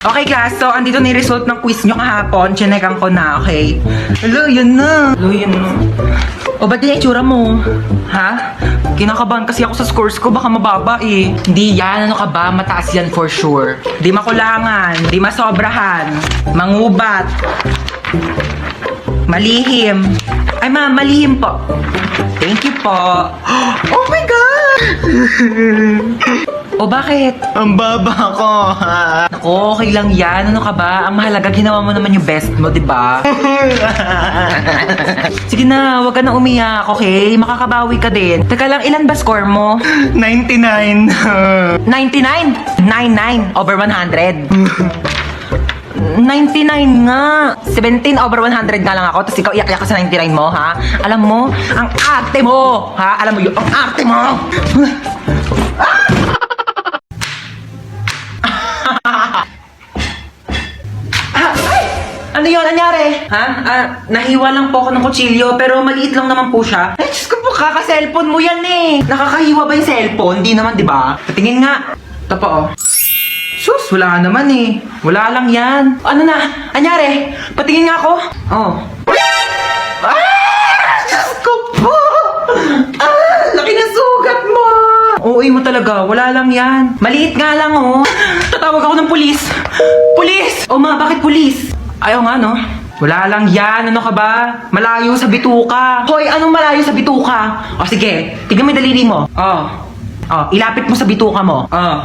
Okay, class. So, andito na yung result ng quiz nyo kahapon. Chinekan ko na, okay? Hello, yun na. Hello, yun na. O, ba't yung itsura mo? Ha? Kinakabahan kasi ako sa scores ko. Baka mababa eh. Hindi yan. Ano ka ba? Mataas yan for sure. Di makulangan. Di masobrahan. Mangubat. Malihim. Ay, ma'am, malihim po. Thank you po. Oh my God! O bakit? Ang baba ko. Ako, okay lang yan. Ano ka ba? Ang mahalaga, ginawa mo naman yung best mo, di ba? Sige na, wag ka na umiyak, okay? Makakabawi ka din. Teka lang, ilan ba score mo? 99. 99? 99 over 100. 99 nga. 17 over 100 nga lang ako. Tapos ikaw iyak-iyak ka sa 99 mo, ha? Alam mo, ang arte mo, ha? Alam mo yun, ang arte mo. Ano yun? Anyari? Ha? Nahiwa lang po ako ng kutsilyo, pero maliit lang naman po siya. Ay, Diyos ko po, kaka-cellphone mo yan eh. Nakakahiwa ba yung cellphone? Hindi naman, di ba? Patingin nga. Ito po, oh. Sus, wala naman eh. Wala lang yan. Ano na? Anyari? Patingin nga ako. Oh. Diyos ko po! Laki na sugat mo! Uy mo talaga, wala lang yan. Maliit nga lang, oh. Tatawag ako ng pulis. Pulis! Oh ma, bakit pulis? Ayaw nga, no? Wala lang yan. Ano ka ba? Malayo sa bituka. Hoy, anong malayo sa bituka? O sige, tignan mo yung daliri mo. Oh. Oh, ilapit mo sa bituka mo. Oh.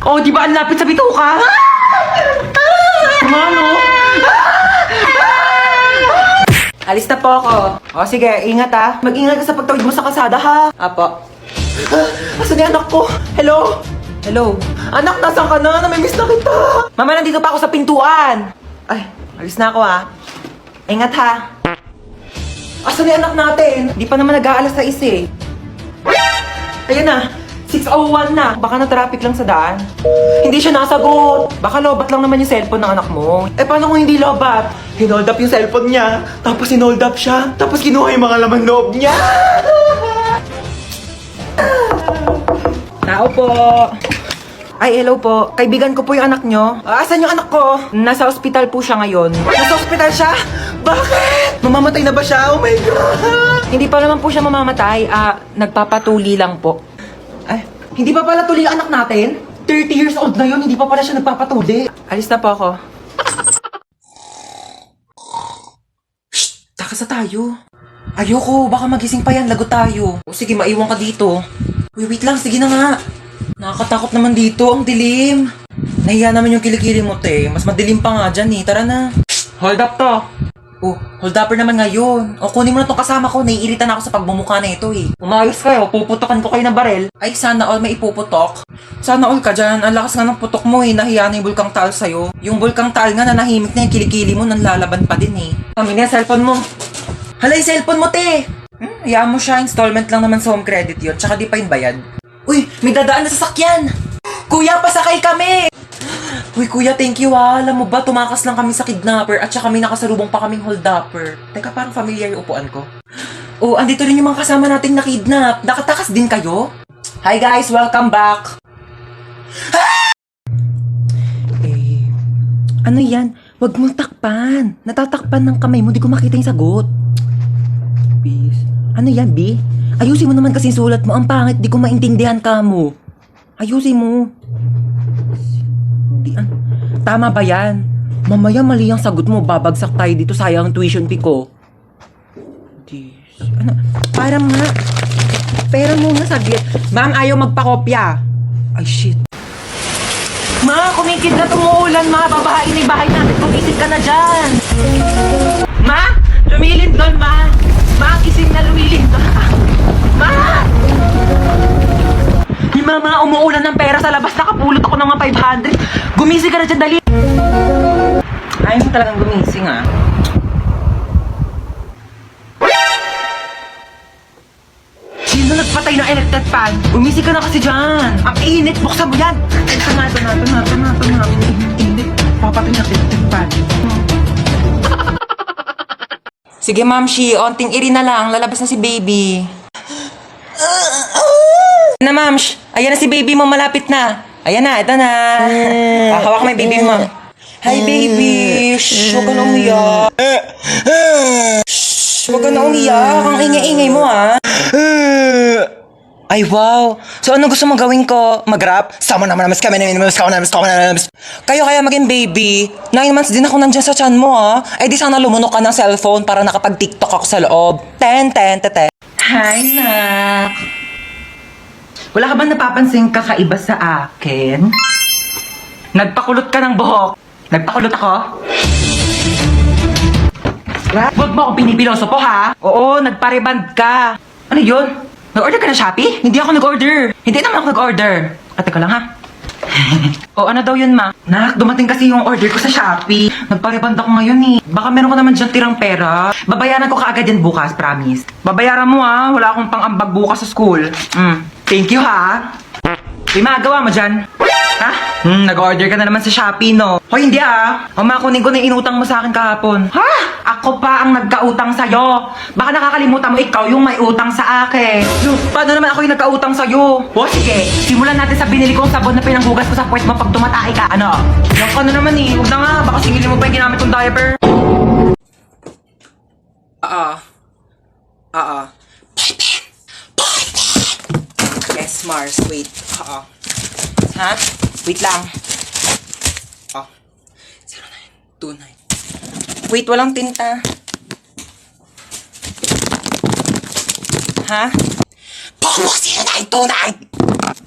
Oh, di ba ang lapit sa bituka? Ano? Alis na po ako. O sige, ingat ha. Mag-ingat ka sa pagtawid mo sa kalsada ha. Apo. Asan yung anak ko? Hello? Hello? Anak, nasan ka na? Namimiss na kita. Mama, nandito pa ako sa pintuan. Ay, alis na ako ha. Ingat ha. Asan yung anak natin? Di pa naman nag-aalas sa eh. Ayan na. 6:01 na. Baka na-traffic lang sa daan. Hindi siya nasagot. Baka lobat lang naman yung cellphone ng anak mo. Eh, paano kung hindi lobat? Hinold up yung cellphone niya. Tapos hinold up siya. Tapos kinuha yung mga laman loob niya. Tao po. Ay, hello po. Kaibigan ko po yung anak nyo. Asan yung anak ko? Nasa ospital po siya ngayon. Nasa ospital siya? Bakit? Mamamatay na ba siya? Oh my God! Hindi pa naman po siya mamamatay. Nagpapatuli lang po. Ay, hindi pa pala tuli ang anak natin? 30 years old na yun, hindi pa pala siya nagpapatuli. Alis na po ako. Shh! Takas na tayo. Ayoko, baka magising pa yan, lagot tayo. O sige, maiwan ka dito. Uy, wait lang, sige na nga. Nakakatakot naman dito, ang dilim. Nahiya naman yung kilikili mo, te. Mas madilim pa nga dyan eh, tara na. Hold up to. Oh, hold upper naman ngayon. O, kunin mo na tong kasama ko. Naiirita na ako sa pagbumuka na ito eh. Umayos kayo, puputokan ko kayo ng barel. Ay, sana all may ipuputok. Sana all ka dyan. Ang lakas nga ng putok mo eh. Nahiya na yung bulkang taal sa'yo. Yung bulkang taal nga na nahimik na yung kilikili mo, nanlalaban pa din eh. Kami na yung cellphone mo. Hala, yung cellphone mo, te! Hayaan mo siya. Installment lang naman sa home credit yun. Tsaka di pa yung bayad. Uy, may dadaan na sasakyan! Kuya, pasakay kami! Uy, kuya, thank you ha. Alam mo ba, tumakas lang kami sa kidnapper at saka may nakasalubong pa kaming hold-upper. Teka, parang familiar yung upuan ko. Oh, andito rin yung mga kasama nating na-kidnap. Nakatakas din kayo? Hi guys, welcome back! Ano yan? Huwag mong takpan. Natatakpan ng kamay mo, di ko makita yung sagot. Bis. Ano yan, B? Ayusin mo naman kasi sulat mo. Ang pangit, di ko maintindihan ka mo. Ayusin mo. Tama ba yan? Mamaya mali ang sagot mo, babagsak tayo dito, sayang ang tuition fee ko. Ano? Parang nga. Pera mo nga saglit. Ma'am, ayaw magpakopya. Ay, shit. Ma, kumikid na tumuulan, ma. Babahain na yung bahay natin. Kumisig ka na dyan. Ma, lumilin doon, ma. Ma, gising na lumilin doon. Ma! Yung mama, umuulan ng pera sa labas. Nakapulot ako ng mga 500. Gumising ka na dyan, dali. Ayaw mo talagang gumising, ah. Sino nagpatay ng electric fan? Gumising ka na kasi dyan. Ang init, buksan mo yan. Ito na. Init. Papatay ng electric fan. Sige, Ma'am Shi, onting iri na lang. Lalabas na si baby. Na, Ma'am. Ayan na si baby mo, malapit na. Ayan na, ito na. Hawak mo yung baby mo. Hi, baby! Shh, huwag ka na umiyak. Shh, huwag ka na umiyak. Ang ingay-ingay mo, ha? Ay, wow. So, ano gusto mong gawin ko? Mag-rap? Sama naman namas kami namas. Kayo kaya maging baby. 9 months din ako nandyan sa tiyan mo, ha? Eh, di sana lumunok ka ng cellphone para nakapag-tiktok ako sa loob. Ten. Hi, nak. Wala ka ba napapansin kakaiba sa akin? Nagpakulot ka ng buhok. Nagpakulot ako? Huwag mo akong pinipiloso po, ha? Oo, nagpareband ka. Ano yun? Nag-order ka na Shopee? Hindi ako nag-order. Hindi naman ako nag-order. Ate ka lang, ha? O, ano daw yun, ma? Nak, dumating kasi yung order ko sa Shopee. Nagpareband ako ngayon, eh. Baka meron ko naman dyan tirang pera. Babayaran ko kaagad yan bukas, promise. Babayaran mo, ha? Wala akong pang-ambag bukas sa school. Thank you, ha? May magawa mo dyan? Ha? Nag-order ka na naman sa Shopee, no? Hoy, hindi kunin ko na yung inutang mo sa akin kahapon. Ha? Ako pa ang nagkautang sa'yo. Baka nakakalimutan mo ikaw yung may utang sa akin. Paano naman ako yung nagkautang sa'yo? O sige, simulan natin sa binili kong sabon na pinanghugas ko sa puwet mo pag tumatay ka. Ano? Yung ka na naman eh. Huwag na nga. Baka singilin mo pa yung ginamit kong diaper. Yes, Mars. Wait. Ha? Wait lang. 0929. Wait, walang tinta. Ha? Pomo 0929!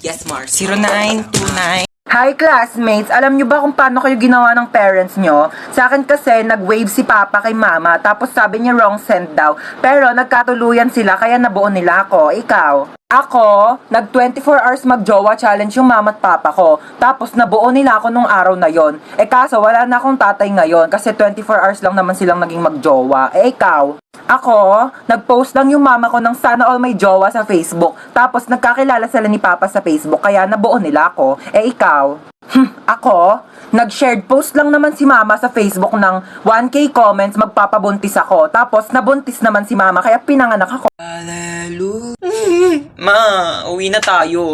Yes, Mars. 0929. Hi, classmates! Alam nyo ba kung paano kayo ginawa ng parents nyo? Sa akin kasi, nag-wave si Papa kay Mama, tapos sabi niya wrong send daw. Pero nagkatuluyan sila, kaya nabuo nila ako. Ikaw? Ako, nag 24 hours mag-jowa challenge yung mama at papa ko. Tapos nabuo nila ako nung araw na yon. Eh kaso wala na akong tatay ngayon kasi 24 hours lang naman silang naging mag-jowa. Eh ikaw? Ako, nag-post lang yung mama ko ng sana all may jowa sa Facebook. Tapos nagkakilala sila ni Papa sa Facebook kaya nabuo nila ako. Eh ikaw? Ako, nag-shared post lang naman si Mama sa Facebook ng 1K comments magpapabuntis ako. Tapos nabuntis naman si Mama kaya pinanganak ako. Hallelujah. Ma, uwi na tayo.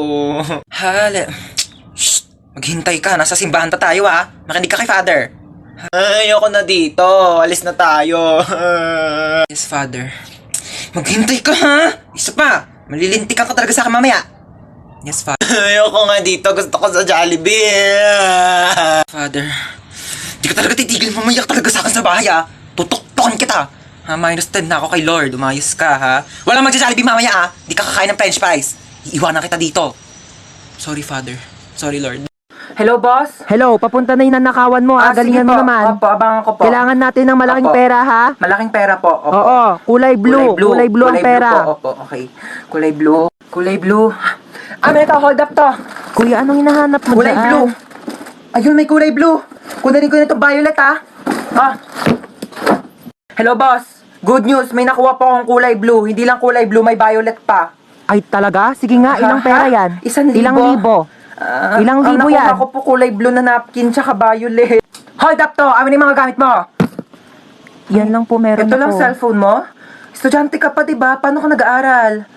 Shh, maghintay ka. Nasa simbahan pa tayo, ha? Makinig ka kay Father. Ayoko na dito. Alis na tayo. Yes, Father. Maghintay ka, ha? Isa pa. Malilintikan ka talaga sa akin mamaya. Yes, Father. Ayoko nga dito. Gusto ko sa Jollibee. Father, di ka talaga titigil. Mamayak talaga sa akin sa bahay, ha? Tutok-tokin kita. Ha, -10 na ako kay Lord. Umayos ka, ha? Walang magja-Jollibee mamaya, ha? Di ka kakain ng french fries. Iiwanan kita dito. Sorry, Father. Sorry, Lord. Hello, boss? Hello, papunta na yung nanakawan mo, galingan mo naman. Opo, abangan ko po. Kailangan natin ng malaking Opo. pera, ha? Malaking pera po. Opo. Oo, kulay blue. Kulay blue ang pera. Po. Opo, okay. Kulay blue. Kulay blue. Ito, hold up to. Kuya, anong hinahanap mo Kulay dyan? blue. Ayun, may kulay blue. Kunin ko na itong violet, ha? Hello, boss. Good news, may nakuha po akong kulay blue. Hindi lang kulay blue, may violet pa. Ay, talaga? Sige nga, ilang pera yan? 1,000. Ilang libo? Ilang libo ang yan? nakuha ko po kulay blue na napkin tsaka violet. Hold up to. Amin yung mga gamit mo. Yan lang po meron Ito lang ako. cellphone mo? Estudyante ka pa, diba? Paano ka nag-aaral?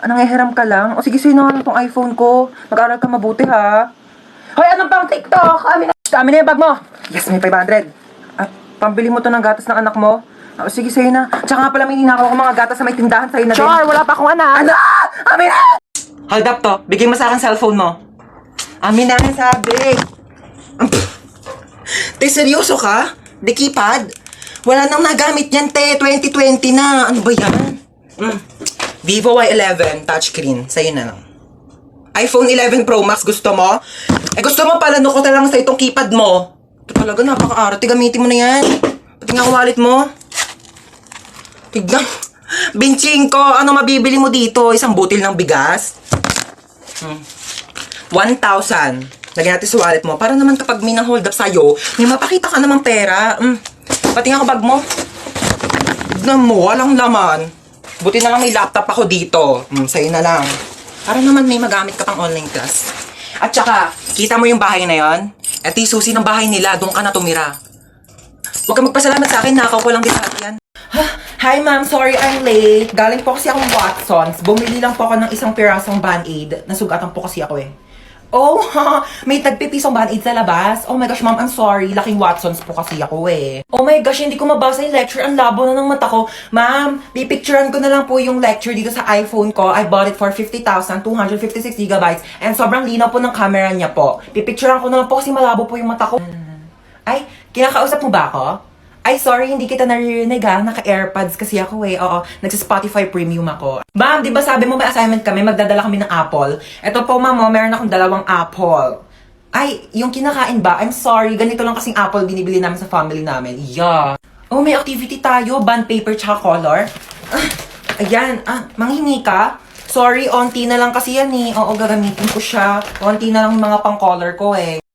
Nangihiram ka lang? O sige, sino nga itong iPhone ko? Mag-aaral ka mabuti, ha? Hoy, anong pang TikTok? Amin na yung bag mo. Yes, may 500. At pambili mo to ng gatas ng anak mo? O sige, sa'yo na. Tsaka nga pala may ninakaw ko mga gatas na may tindahan sa'yo na din. Char, wala pa akong anak. Ano? Amin na! Hold up to. Bigay mo sa akin cellphone mo. Amin na, sabi. Te, seryoso ka? Di keypad? Wala nang nagamit yan, te. 2020 na. Ano ba yan? Vivo Y11 touchscreen. Sa'yo na lang. iPhone 11 Pro Max, gusto mo? Gusto mo pala ko na lang sa itong keypad mo. Ito talaga, napaka-arte. Gamitin mo na yan. Pati nga ang wallet mo. Tignan. Binching ko, ano mabibili mo dito? Isang butil ng bigas? 1,000. Lagyan natin sa wallet mo. Para naman kapag may nang-hold up sa'yo, may mapakita ka namang pera. Pati nga bag mo. Tignan mo, walang laman. Buti na lang may laptop ako dito. Sa'yo na lang. Para naman may magamit ka pang online class. At saka, kita mo yung bahay na yon? Ito yung susi ng bahay nila. Doon ka na tumira. Huwag ka magpasalamat sa akin. Nakaw ko lang din sa akin yan. Hi ma'am, sorry I'm late. Galing po kasi akong Watsons. Bumili lang po ako ng isang pirasong Band-Aid. Nasugatan po kasi ako eh. Oh, may tagpipisong band-aid sa labas. Oh my gosh, ma'am, I'm sorry. Laking Watsons po kasi ako eh. Oh my gosh, hindi ko mabasa yung lecture. Ang labo na ng mata ko. Ma'am, pipicturean ko na lang po yung lecture dito sa iPhone ko. I bought it for 50,256 gigabytes. And sobrang linaw po ng camera niya po. Pipicturean ko na lang po kasi malabo po yung mata ko. Ay, kinakausap mo ba ako? Ay, sorry, hindi kita naririnig ha. Naka-AirPods kasi ako eh. Oo, nagsa-Spotify Premium ako. Ma'am, di ba sabi mo may assignment kami, magdadala kami ng apple? Eto po, ma'am, oh, meron akong 2 apple. Ay, yung kinakain ba? I'm sorry, ganito lang kasing apple binibili namin sa family namin. Yeah. Oh, may activity tayo. Bond paper tsaka color. Ayan, manghingi ka? Sorry, onti na lang kasi yan eh. Oo, gagamitin ko siya. Onti na lang yung mga pang-color ko eh.